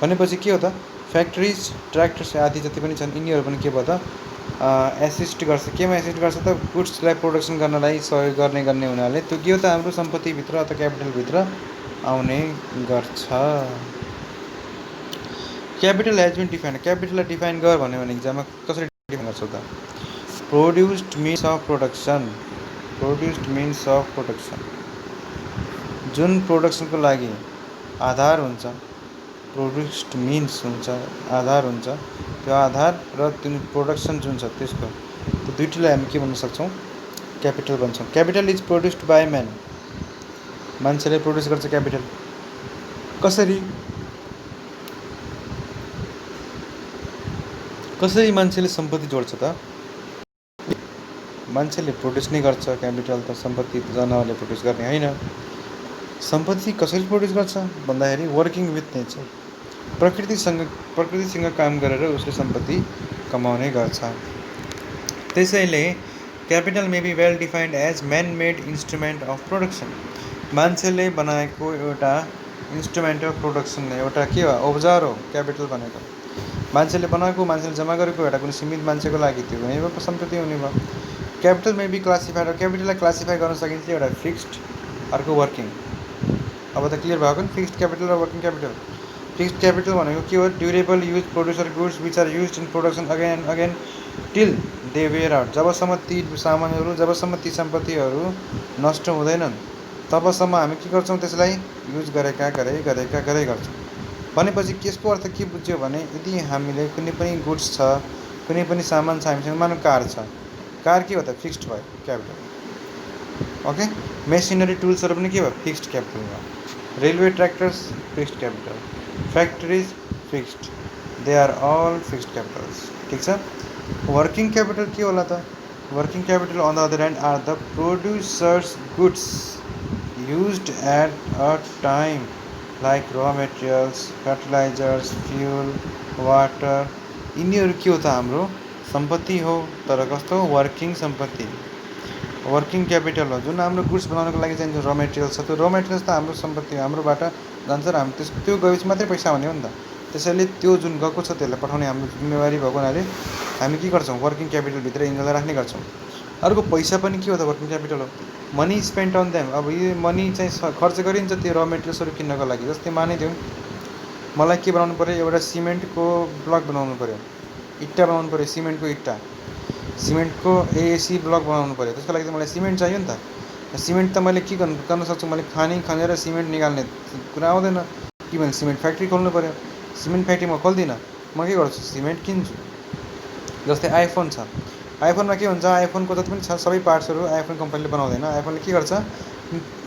भनेपछि के हो त, फ्याक्ट्रिज, ट्र्याक्टर्स आदि जति पनि छन् यिनीहरू पनि के भयो त, एसिस्ट गर्छ। केमा एसिस्ट गर्छ त, गुड्सलाई प्रोडक्सन गर्नलाई सहयोग गर्ने हुनाले त्यो के हो त, हाम्रो सम्पत्तिभित्र अथवा क्यापिटलभित्र आउने गर्छ। क्यापिटल हेज बिन डिफाइन्ड, क्यापिटललाई डिफाइन गर भन्यो भने इक्जाममा कसरी डिफाइन गर्छौ त, produced means of production, produced means of production, जुन प्रोडक्सनको लागि आधार हुन्छ, प्रोड्युस्ड मिन्स हुन्छ, आधार हुन्छ, त्यो आधार र त्यो प्रोडक्सन जुन छ त्यसको, त्यो दुइटैलाई हामी के भन्न सक्छौँ, क्यापिटल भन्छौँ। Capital is produced by man, मान्छेले प्रोड्युस गर्छ क्यापिटल। कसरी मान्छेले सम्पत्ति जोड्छ त, मान्छेले प्रोड्युस नै गर्छ क्यापिटल त, सम्पत्ति त जनावरले प्रोड्युस गर्ने होइन। सम्पत्ति कसरी प्रोड्युस गर्छ भन्दाखेरि वर्किङ विथ नेचर, प्रकृतिसँग काम गरेर उसले सम्पत्ति कमाउने गर्छ। त्यसैले capital may be well defined as man made instrument of production, मान्छेले बनाएको एउटा इन्स्ट्रुमेन्ट अफ प्रोडक्सन, एउटा के हो, औजार हो क्यापिटल भनेको। मान्छेले बनाएको, मान्छेले जम्मा गरेको एउटा कुनै सीमित मान्छेको लागि त्यो हुने भयो, सम्पत्ति हुने भयो। क्यापिटल मे बी क्लासिफाइड, क्यापिटललाई क्लासिफाई गर्न सकिन्छ एउटा फिक्स्ड, अर्को वर्किङ। अब त क्लियर भएको नि, फिक्स्ड क्यापिटल र वर्किङ क्यापिटल। फिक्स्ड क्यापिटल भनेको के हो, durable use producer goods which are use in production again and again till they wear out, जबसम्म ती सामानहरू, जबसम्म ती सम्पत्तिहरू नष्ट हुँदैनन् तबसम्म हामी के गर्छौँ, त्यसलाई युज गरेका गर्छौँ। भनेपछि यसको अर्थ के बुझ्यो भने यदि हामीले कुनै पनि गुड्स छ, कुनै पनि सामान छ हामीसँग, मानौँ कार छ, कार के हो त फिक्स्ड भयो क्यापिटल। ओके, मेसिनरी टुल्सहरू पनि के भयो फिक्स्ड क्यापिटल भयो। Railway tractors fixed capital, factories fixed, they are all fixed capitals. ठिक छ। वर्किङ क्यापिटल के होला त? Working capital on the other hand are the producers goods used at a time like raw materials, fertilisers, fuel, water. यिनीहरू के हो त हाम्रो सम्पत्ति हो, तर कस्तो वर्किङ सम्पत्ति, वर्किङ क्यापिटल हो। जुन हाम्रो गुड्स बनाउनको लागि चाहिन्छ र मेटेरियल्स छ, त्यो र मेटेरियल्स त हाम्रो सम्पत्ति हो, हाम्रोबाट जान्छ र हामी त्यो गएपछि मात्रै पैसा आउने हो नि त। त्यसैले त्यो जुन गएको छ त्यसलाई पठाउने हाम्रो जिम्मेवारी भएको हुनाले हामी के गर्छौँ वर्किङ क्यापिटलभित्र यिनीहरूलाई राख्ने गर्छौँ। अर्को पैसा पनि के हो त वर्किङ क्यापिटल हो, मनी स्पेन्ड अन देम। अब यो मनी चाहिँ खर्च गरिन्छ त्यो र मेटेरियल्सहरू किन्नको लागि। जस्तै मानिदिउँ मलाई के बनाउनु पऱ्यो, एउटा सिमेन्टको ब्लक बनाउनु पऱ्यो, इट्टा बनाउनु पऱ्यो, सिमेन्टको इट्टा, सिमेन्टको एएसी ब्लक बनाउनु पऱ्यो। त्यसको लागि त मलाई सिमेन्ट चाहियो नि त। सिमेन्ट त मैले के गर्न सक्छु, मैले खनेर सिमेन्ट निकाल्ने कुरा आउँदैन। के भने सिमेन्ट फ्याक्ट्री खोल्नु पऱ्यो, सिमेन्ट फ्याक्ट्री म खोल्दिनँ, म के गर्छु सिमेन्ट किन्छु। जस्तै आइफोन छ, आइफोनमा के हुन्छ, आइफोनको जति पनि छ सबै पार्ट्सहरू आइफोन कम्पनीले बनाउँदैन। आइफोनले के गर्छ,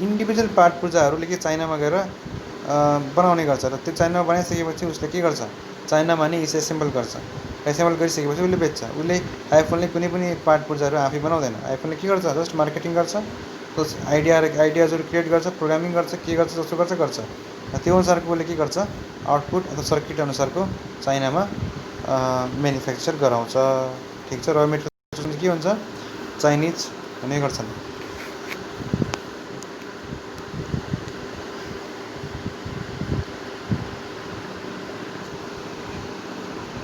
इन्डिभिजुअल पार्ट पुर्जाहरूले के चाइनामा गएर बनाउने गर्छ र त्यो चाइनामा बनाइसकेपछि उसले के गर्छ, चाइनामा नि एसेम्बल गर्छ, एसेम्बल गरिसकेपछि उसले बेच्छ। उसले आइफोनले कुनै पनि पार्ट पुर्जाहरू आफै बनाउँदैन। आइफोनले के गर्छ, जस्ट मार्केटिङ गर्छ, आइडियाजहरू क्रिएट गर्छ, प्रोग्रामिङ गर्छ, के गर्छ जस्तो गर्छ त्यो अनुसारको उसले के गर्छ, आउटपुट अथवा सर्किट अनुसारको चाइनामा म्यानुफ्याक्चर गराउँछ। ठिक छ। र मेटेरियल के हुन्छ, चाइनिज हुने गर्छन्।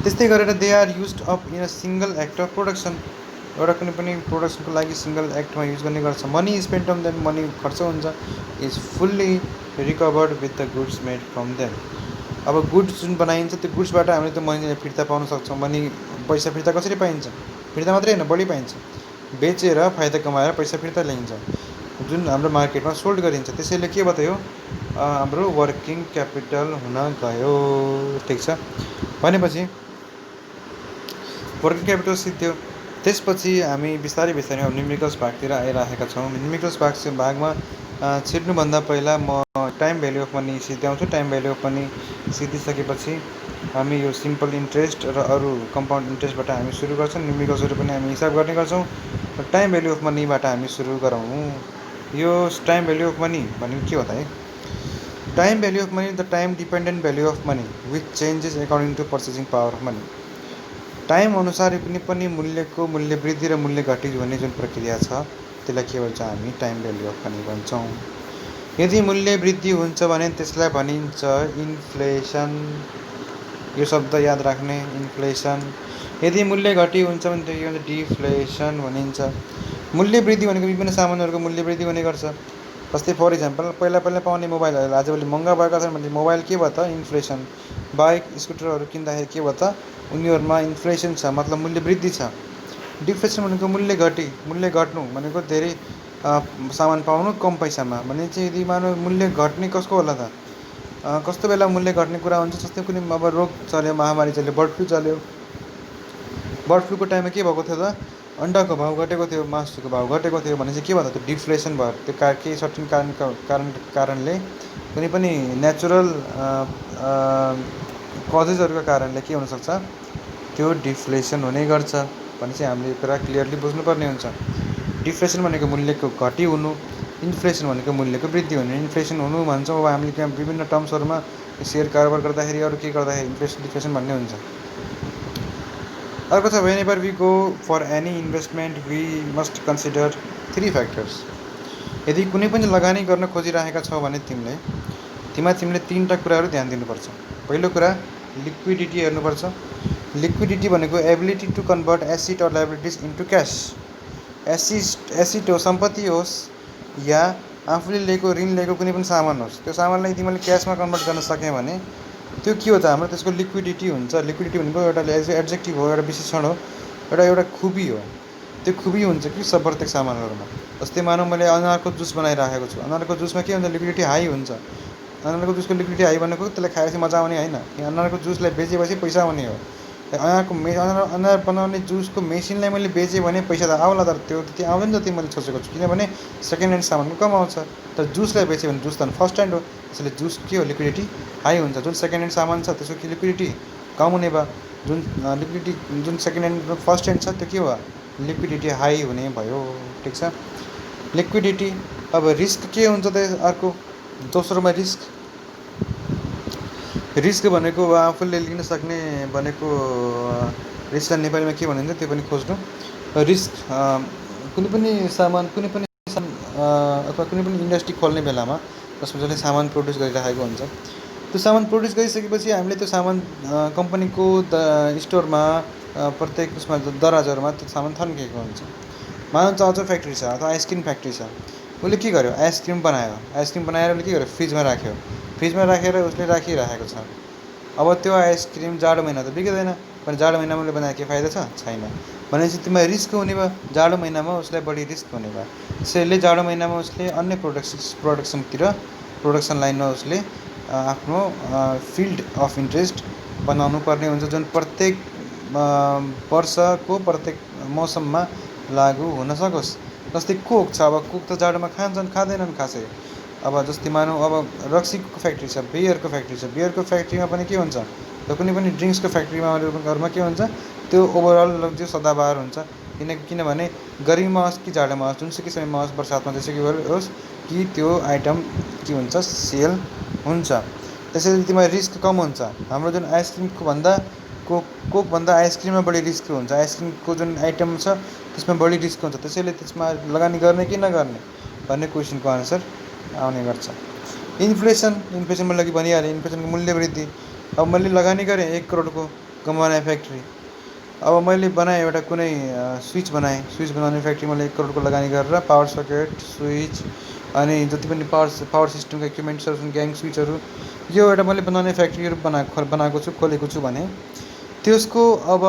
त्यस्तै गरेर they are used up in a single act of production. एउटा कुनै पनि प्रोडक्सनको लागि सिङ्गल एक्टमा युज गर्ने गर्छ। Money spend on them, money खर्च हुन्छ, is fully recovered with the goods made from them. अब गुड्स जुन बनाइन्छ त्यो गुड्सबाट हामीले त्यो मनी फिर्ता पाउन सक्छौँ। मनी पैसा फिर्ता कसरी पाइन्छ, फिर्ता मात्रै होइन बढी पाइन्छ, बेचेर फाइदा कमाएर पैसा फिर्ता ल्याइन्छ, जुन हाम्रो मार्केटमा सोल्ड गरिन्छ। त्यसैले के बतायो, हाम्रो वर्किङ क्यापिटल हुन गयो। ठिक छ। भनेपछि वर्किङ क्यापिटल सिद्धियो। त्यसपछि हामी बिस्तारै बिस्तारै अब न्युमेरिकल्स भागतिर आइरहेका छौँ। न्युमेरिकल्स भागमा छिर्नुभन्दा पहिला म टाइम भ्याल्यु अफ मनी सिद्ध्याउँछु। टाइम भ्याल्यु अफ मनी सिद्धिसकेपछि हामी यो सिम्पल इन्ट्रेस्ट र अरू कम्पाउन्ड इन्ट्रेस्टबाट हामी सुरु गर्छौँ। न्युमेरिकल्सहरू पनि हामी हिसाब गर्ने गर्छौँ। र टाइम भ्याल्यु अफ मनीबाट हामी सुरु गरौँ। यो टाइम भ्याल्यु अफ मनी भनेको के हो त है? Time value of money the time dependent value of money which changes according to purchasing power of money. Time अनुसार कुनै पनि मूल्यको मूल्य वृद्धि र मूल्य घटी हुने जुन प्रक्रिया छ त्यसलाई के भन्छ, हामी टाइम भ्याल्यु अफ मनी भन्छौँ। यदि मूल्य वृद्धि हुन्छ भने त्यसलाई भनिन्छ इन्फ्लेसन। यो शब्द याद राख्ने, इन्फ्लेसन। यदि मूल्य घटी हुन्छ भने त्यो के भन्छ, डिफ्लेसन भनिन्छ। मूल्य वृद्धि भनेको विभिन्न सामानहरूको मूल्य वृद्धि हुने गर्छ। जस्तै फर इक्जाम्पल पहिला पाउने मोबाइलहरू आजभोलि महँगा भएका छन् भने मोबाइल के भयो त, इन्फ्लेसन। बाइक स्कुटरहरू किन्दाखेरि के भयो त, उनीहरूमा इन्फ्लेसन छ, मतलब मूल्य वृद्धि छ। डिफ्लेसन भनेको मूल्य घट्नु भनेको धेरै सामान पाउनु कम पैसामा भने चाहिँ। यदि मानव मूल्य घट्ने कसको होला त, कस्तो बेला मूल्य घट्ने कुरा हुन्छ, जस्तै कुनै अब रोग चल्यो, महामारी चल्यो, बर्ड फ्लू चल्यो। बर्ड फ्लूको टाइममा के भएको थियो त, अन्डाको भाउ घटेको थियो, मासुको भाउ घटेको थियो भने चाहिँ के भयो त, त्यो डिफ्लेसन भयो। त्यो केही सर्टेन कारणले कुनै पनि नेचुरल कजेसहरूको कारणले के हुनसक्छ, त्यो डिफ्लेसन हुने गर्छ भने चाहिँ हामीले यो कुरा क्लियरली बुझ्नुपर्ने हुन्छ। डिफ्लेसन भनेको मूल्यको घटी हुनु, इन्फ्लेसन भनेको मूल्यको वृद्धि हुनु। इन्फ्लेसन हुनु भन्छौँ अब हामीले त्यहाँ विभिन्न टर्म्सहरूमा सेयर कारोबार गर्दाखेरि अरू के गर्दाखेरि इन्फ्लेसन डिफ्लेसन भन्ने हुन्छ। अर्को छ whenever we go for any investment we must consider 3 factors. यदि कुनै पनि लगानी गर्न खोजिरहेका छौ भने तिमीले 3टा कुराहरू ध्यान दिनुपर्छ। पहिलो कुरा लिक्विडिटी हेर्नुपर्छ। लिक्विडिटी भनेको ability to convert assets or liabilities into cash. Assets हो, सम्पत्ति होस्, या आफूले लिएको ऋण लिएको कुनै पनि सामान होस्, त्यो सामानलाई तिमीले क्यासमा कन्भर्ट गर्न सक्यौ भने त्यो के हो त, हाम्रो त्यसको लिक्विडिटी हुन्छ। लिक्विडिटी भनेको एउटा एड्जेक्टिभ हो, एउटा विशेषण हो, एउटा खुबी हो। त्यो खुबी हुन्छ कि प्रत्येक सामानहरूमा। जस्तै मानौँ मैले अनारको जुस बनाइराखेको छु, अनारको जुसमा के हुन्छ, लिक्विडिटी हाई हुन्छ। अनारको जुसको लिक्विडिटी हाई भनेको त्यसलाई खाएपछि मजा आउने होइन, अनारको जुसलाई बेचेपछि पैसा आउने हो। अनार बनाउने जुसको मेसिनलाई मैले बेचेँ भने पैसा त आउला, तर त्यो त्यति आउँदैन जति मैले सोचेको छु, किनभने सेकेन्ड ह्यान्ड सामानको कम आउँछ। तर जुसलाई बेच्यो भने जुस त फर्स्ट ह्यान्ड हो, त्यसैले जुस के हो लिक्विडिटी हाई हुन्छ। जुन सेकेन्ड ह्यान्ड सामान छ त्यसको लिक्विडिटी कम हुने भयो, जुन सेकेन्ड ह्यान्ड र फर्स्ट ह्यान्ड छ त्यो के भयो, लिक्विडिटी हाई हुने भयो। ठिक छ। लिक्विडिटी। अब रिस्क के हुन्छ त अर्को, दोस्रोमा रिस्क भनेको आफूले लिन सक्ने भनेको, रिस्कलाई नेपालीमा के भनिन्छ त्यो पनि खोज्नु। रिस्क कुनै पनि सामान अथवा कुनै पनि इन्डस्ट्री खोल्ने बेलामा जसमा जसले सामान प्रड्युस गरिराखेको हुन्छ, त्यो सामान प्रड्युस गरिसकेपछि हामीले त्यो सामान कम्पनीको स्टोरमा प्रत्येक उसमा दराजहरूमा त्यो सामान थन्किएको हुन्छ। मानव चाउचाउ फ्याक्ट्री छ अथवा आइसक्रिम फ्याक्ट्री छ, उसले के गर्यो, आइसक्रिम बनाएर उसले के गर्यो, फ्रिजमा राख्यो, फ्रिजमा राखेर उसले राखिराखेको छ। अब त्यो आइसक्रिम जाडो महिना त बिग्दैन, भने जाडो महिनामा उसले बनाएर के फाइदा छ, छैन। भनेपछि त्यसमा रिस्क हुने भयो, जाडो महिनामा उसलाई बढी रिस्क हुने भयो। त्यसैले जाडो महिनामा उसले अन्य प्रोडक्सन लाइनमा उसले आफ्नो फिल्ड अफ इन्ट्रेस्ट बनाउनु पर्ने हुन्छ, जुन प्रत्येक वर्षको प्रत्येक मौसममा लागु हुन सकोस्। जस्तै कोक छ, अब कोक त जाडोमा खाँदैनन् खासै। अब जस्तै मानौँ अब रक्सीको फ्याक्ट्री छ, बियरको फ्याक्ट्री छ, बियरको फ्याक्ट्रीमा पनि के हुन्छ, र कुनै पनि ड्रिङ्क्सको फ्याक्ट्रीमा के हुन्छ, त्यो ओभरअल जो सदाबहार हुन्छ। किनभने गर्मीमा होस् कि जाडोमा होस्, जुनसुकै समयमा होस्, बर्सातमा जसुकै होस् कि त्यो आइटम के हुन्छ, सेल हुन्छ। त्यसैले त्यसमा रिस्क कम हुन्छ। हाम्रो जुन आइसक्रिमको भन्दा कोकभन्दा आइसक्रिममा बढी रिस्क हुन्छ, आइसक्रिमको जुन आइटम छ त्यसमा बढी रिस्क हुन्छ। त्यसैले त्यसमा लगानी गर्ने कि नगर्ने भन्ने क्वेसनको आन्सर आउने गर्छ। इन्फ्लेसन मैले अघि भनिहालेँ, इन्फ्लेसनको मूल्य वृद्धि। अब मैले लगानी गरेँ 1 करोडको कमाउने फ्याक्ट्री, अब मैले बनाएँ एउटा कुनै स्विच बनाउने फ्याक्ट्री, मैले 1 करोडको लगानी गरेर पावर सकेट, स्विच अनि जति पनि पावर सिस्टमको इक्विपमेन्ट्सहरू छन्, ग्याङ स्विचहरू, यो एउटा मैले बनाउने फ्याक्ट्रीहरू बनाएको छु, खोलेको छु भने त्यसको अब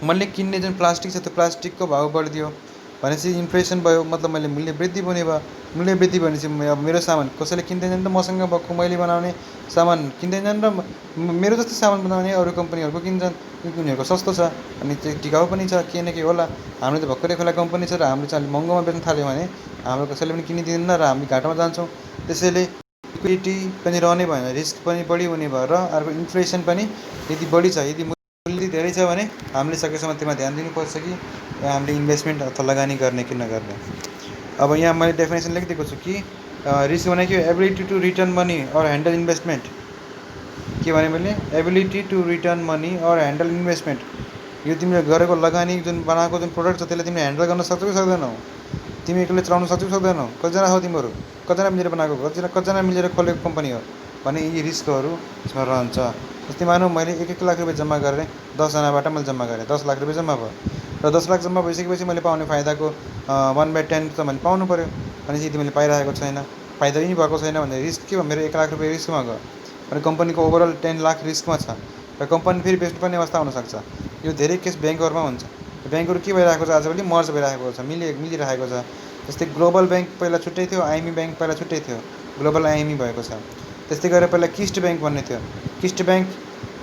मैले किन्ने जुन प्लास्टिक छ त्यो प्लास्टिकको भाउ बढिदियो भनेपछि इन्फ्लेसन भयो, मतलब मैले मूल्य वृद्धि हुने भयो। मूल्य वृद्धि भनेपछि अब मेरो सामान कसैले किन्दैनन्, त मसँग भएको मैले बनाउने सामान किन्दैनन्, र मेरो जस्तै सामान बनाउने अरू कम्पनीहरूको किन्छन्, उनीहरूको सस्तो छ अनि त्यो टिकाउ पनि छ, के न के होला। हामीले त भर्खरै खोला कम्पनी छ र हामीले चाहिँ महँगोमा बेच्न थाल्यो भने हाम्रो कसैले पनि किनिदिँदैन र हामी घाटामा जान्छौँ। त्यसैले लिक्विडिटी पनि रहने भएन, रिस्क पनि बढी हुने भयो, र अर्को इन्फ्लेसन पनि यदि बढी छ, यदि मूल्य धेरै छ भने हामीले सकेसम्म त्यसमा ध्यान दिनुपर्छ कि हामीले इन्भेस्टमेन्ट अथवा लगानी गर्ने कि नगर्ने। अब यहाँ मैले डेफिनेसन लेखिदिएको छु कि रिस्क भनेको ability to return money or handle investment. के भने मैले ability to return money or handle investment, यो तिमीले गरेको लगानी जुन बनाएको जुन प्रोडक्ट छ त्यसलाई तिमीले ह्यान्डल गर्न सक्छौ कि सक्दैनौ, तिमी एक्लै चलाउन सक्छौ कि सक्दैनौ, कतिजना हो तिमीहरू, कतिजना मिलेर बनाएको, कतिजना मिलेर खोलेको कम्पनी हो भने यी रिस्कहरू यसमा रहन्छ। जस्तै मानौँ मैले 1 लाख रुपियाँ जम्मा गरेँ, 10जनाबाट मैले जम्मा गरेँ, 10 लाख रुपियाँ जम्मा भयो, र 10 लाख जम्मा भइसकेपछि मैले पाउने फाइदाको 1/10 त मैले पाउनु पऱ्यो। भनेपछि यदि मैले पाइरहेको छैन, फाइदा पनि भएको छैन भने रिस्क के भयो, मेरो 1 लाख रुपियाँ रिस्कमा गयो भने कम्पनीको ओभरअल 10 लाख रिस्कमा छ, र कम्पनी फेरि बेच्नुपर्ने अवस्था हुनसक्छ। यो धेरै केस ब्याङ्कहरूमा हुन्छ। ब्याङ्कहरू के भइरहेको छ, आजभोलि मर्ज भइरहेको छ, मिलिरहेको छ। जस्तै ग्लोबल ब्याङ्क पहिला छुट्टै थियो, आइएमई ब्याङ्क पहिला छुट्टै थियो, ग्लोबल आइएमई भएको छ। त्यस्तै गरेर पहिला किस्ट ब्याङ्क भन्ने थियो, किस्ट ब्याङ्क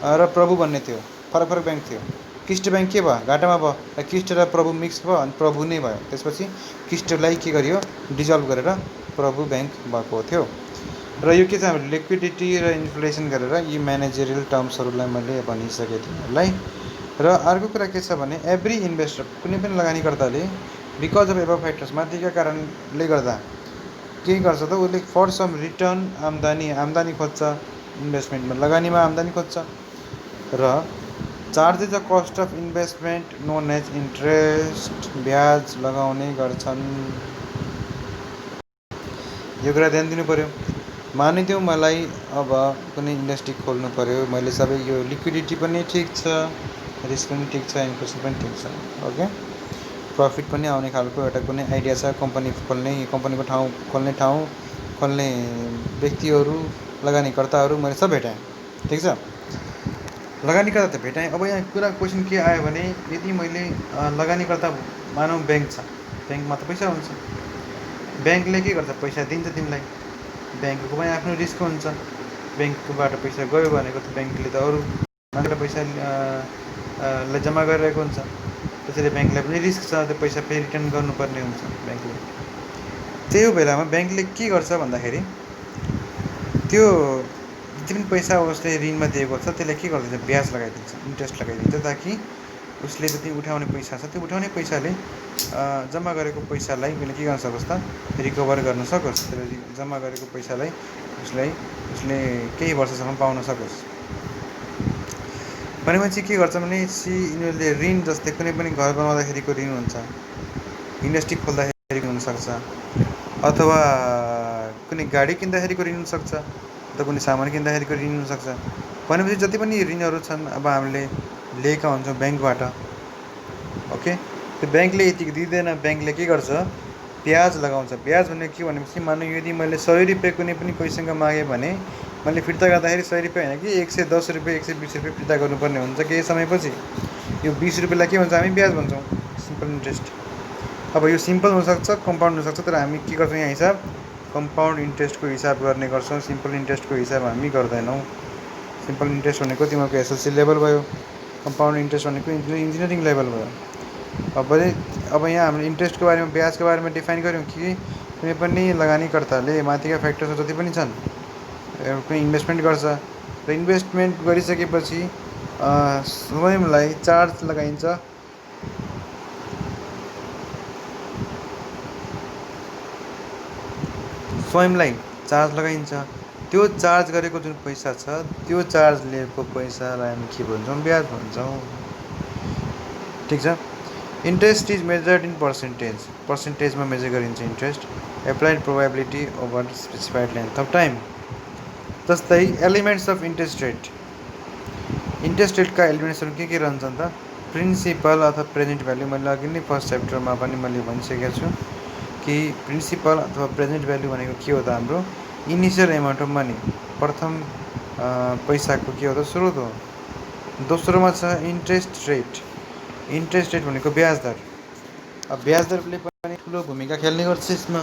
र प्रभु भन्ने थियो, फरक ब्याङ्क थियो। किस्ट ब्याङ्क के भयो, घाटामा भयो, र किस्ट र प्रभु मिक्स भयो अनि प्रभु नै भयो। त्यसपछि किस्टलाई के गरियो, डिजल्भ गरेर प्रभु ब्याङ्क भएको थियो। र यो के छ, हामीले लिक्विडिटी र इन्फ्लेसन गरेर यी म्यानेजरियल टर्म्सहरूलाई मैले भनिसकेँ तिमीहरूलाई। र अर्को कुरा के छ भने एभ्री इन्भेस्टर, कुनै पनि लगानीकर्ताले बिकज अफ एबभ फ्याक्टर्स, माथिका कारणले गर्दा के गर्छ त, उसले फर सम रिटर्न, आम्दानी खोज्छ, इन्भेस्टमेन्टमा लगानीमा आम्दानी खोज्छ, र charges the cost of investment known as interest, ब्याज लगाउने गर्छन्। यो कुरा ध्यान दिनु पऱ्यो। मानिदिउँ मलाई अब कुनै इन्डस्ट्री खोल्नु पऱ्यो, मैले सबै यो लिक्विडिटी पनि ठिक छ, रिस्क पनि ठिक छ, इन्फ्लेसन पनि ठिक छ, ओके, प्रफिट पनि आउने खालको एउटा कुनै आइडिया छ, कम्पनीको ठाउँ खोल्ने व्यक्तिहरू, लगानीकर्ताहरू मैले सब भेटाएँ। ठिक छ, लगानीकर्ता त भेटाएँ। अब यहाँ क्वेसन के आयो भने यदि मैले लगानीकर्ता मानौँ ब्याङ्क छ, ब्याङ्कमा त पैसा हुन्छ, ब्याङ्कले के गर्छ, पैसा दिन्छ तिमीलाई, ब्याङ्कको पनि आफ्नो रिस्क हुन्छ। ब्याङ्कबाट पैसा गयो भनेको त ब्याङ्कले त अरू मान्छेलाई पैसा लाई जम्मा गरिरहेको हुन्छ, त्यसैले ब्याङ्कलाई पनि रिस्क छ, त्यो पैसा फेरि रिटर्न गर्नुपर्ने हुन्छ ब्याङ्कले। त्यही बेलामा ब्याङ्कले के गर्छ भन्दाखेरि त्यो जति पनि पैसा उसले ऋणमा दिएको छ त्यसलाई के गरिदिन्छ, ब्याज लगाइदिन्छ, इन्ट्रेस्ट लगाइदिन्छ, ताकि उसले जति उठाउने पैसा छ त्यो उठाउने पैसाले जम्मा गरेको पैसालाई उसले के गर्न सकोस् त, रिकभर गर्न सकोस्। त्यसले जम्मा गरेको पैसालाई उसले केही वर्षसम्म पाउन सकोस्। भनेपछि के गर्छ भने यिनीहरूले ऋण, जस्तै कुनै पनि घर बनाउँदाखेरिको ऋण हुन्छ, इन्डस्ट्री खोल्दाखेरि हुनसक्छ, अथवा कुनै गाडी किन्दाखेरिको ऋण हुनसक्छ, अथवा कुनै सामान किन्दाखेरिको ऋण हुनसक्छ। भनेपछि जति पनि ऋणहरू छन् अब हामीले लिएका हुन्छौँ ब्याङ्कबाट, ओके, त्यो ब्याङ्कले यतिको दिँदैन, ब्याङ्कले के गर्छ, ब्याज लगाउँछ। ब्याज भनेको के भनेपछि मानौँ यदि मैले 100 रुपियाँ कुनै पनि कोहीसँग मागेँ भने मैले फिर्ता गर्दाखेरि 100 रुपियाँ होइन कि 110 रुपियाँ 120 रुपियाँ फिर्ता गर्नुपर्ने हुन्छ केही समयपछि। यो 20 रुपियाँलाई के भन्छ, हामी ब्याज भन्छौँ, सिम्पल इन्ट्रेस्ट। अब यो सिम्पल हुनसक्छ, कम्पाउन्ड हुनसक्छ, तर हामी के गर्छौँ यहाँ हिसाब, कम्पाउन्ड इन्ट्रेस्टको हिसाब गर्ने गर्छौँ, सिम्पल इन्ट्रेस्टको हिसाब हामी गर्दैनौँ। सिम्पल इन्ट्रेस्ट भनेको तिमीहरूको एसएलसी लेभल भयो, कम्पाउन्ड इन्ट्रेस्ट भनेको इन्जिनियरिङ लेभल भयो। अब यहाँ हामीले इन्ट्रेस्टको बारेमा, ब्याजको बारेमा डिफाइन गऱ्यौँ कि कुनै पनि लगानीकर्ताले माथिका फ्याक्टर्सहरू जति पनि छन् कुनै इन्भेस्टमेन्ट गर्छ र इन्भेस्टमेन्ट गरिसकेपछि स्वयंलाई चार्ज लगाइन्छ, स्वयंलाई चार्ज लगाइन्छ। त्यो चार्ज गरेको जुन पैसा छ त्यो चार्ज लिएको पैसालाई हामी के भन्छौँ, ब्याज भन्छौँ। ठिक छ। Interest is measured in percentage, पर्सेन्टेजमा मेजर गरिन्छ interest, applied probability over specified length of time. जस्तै elements of interest rate, interest रेटका एलिमेन्ट्सहरू के रहन्छन् त, प्रिन्सिपल अथवा प्रेजेन्ट भ्याल्यु। मैले अघि नै फर्स्ट च्याप्टरमा पनि मैले भनिसकेको छु कि प्रिन्सिपल अथवा प्रेजेन्ट भ्याल्यु भनेको के हो त, हाम्रो इनिसियल एमाउन्ट अफ मनी, प्रथम पैसाको के हो त, स्रोत हो। दोस्रोमा छ इन्ट्रेस्ट रेट, इन्ट्रेस्ट रेट भनेको ब्याज दर। अब ब्याज दरले पनि ठुलो भूमिका खेल्ने गर्छ यसमा।